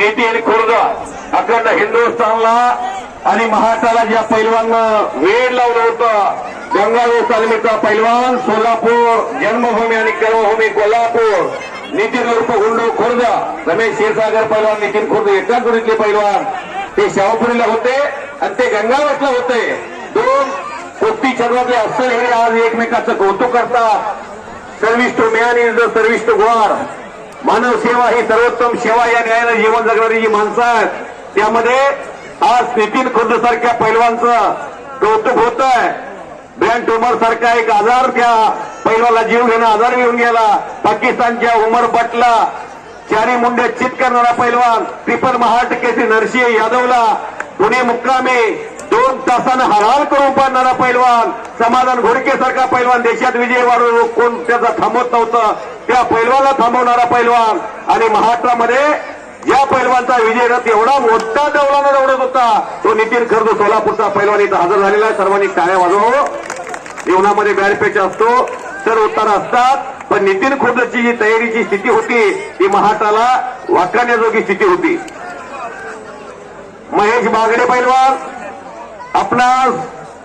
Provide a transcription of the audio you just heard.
नितीन खुर्द अखंड हिंदुस्थानला आणि महाराष्ट्राला ज्या पैलवानं वेळ लावलं होतं, गंगावेश तालमीचा पैलवान सोलापूर जन्मभूमी आणि कर्मभूमी कोल्हापूर नितीन उर्फ गुंडू खुर्द, रमेश क्षीरसागर पैलवान नितीन खुर्द एकाच जोडीतले पैलवान ते शाहूपुरीला होते आणि ते गंगावेशला होते. दोन कुस्ती क्षेत्रातले अस्सल हे आज एकमेकाचं कौतुक करतात. Service to man is the service to God. मानव सेवा ही सर्वोत्तम सेवा या न्यायानं जीवन जगणारी जी माणसं आहेत, त्यामध्ये आज नितीन खुर्द सारख्या पैलवानचं कौतुक होत आहे. ब्रेन ट्युमर सारखा एक आजार त्या पैलवाला जीव घेणं आजार येऊन गेला. पाकिस्तानच्या उमर बटला चारी मुंड्या चित करणारा पैलवान, ट्रिपल महाटकेसी नरसिंह यादवला पुणे मुक्कामी 2 तासानं हराल करून पाडणारा पैलवान, समाधान घोडके सारखा पैलवान देशात विजय वाढवून कोण त्याचा थांबवत नव्हतं, त्या पैलवानला थांबवणारा पैलवान. आणि महाराष्ट्रामध्ये या पैलवानचा विजय रथ एवढा मोठा डौलानं दौडत होता, तो नितीन खुर्द सोलापूरचा पैलवान इथं हजर झालेला आहे. सर्वांनी टाळ्या वाजवा. जीवनामध्ये बॅरपेच असतो, तर उत्तर असतात, पण नितीन खुर्दची जी तयारीची स्थिती होती ती महाराष्ट्राला वाखाणण्याजोगी स्थिती होती. महेश बागडे पैलवान आपणास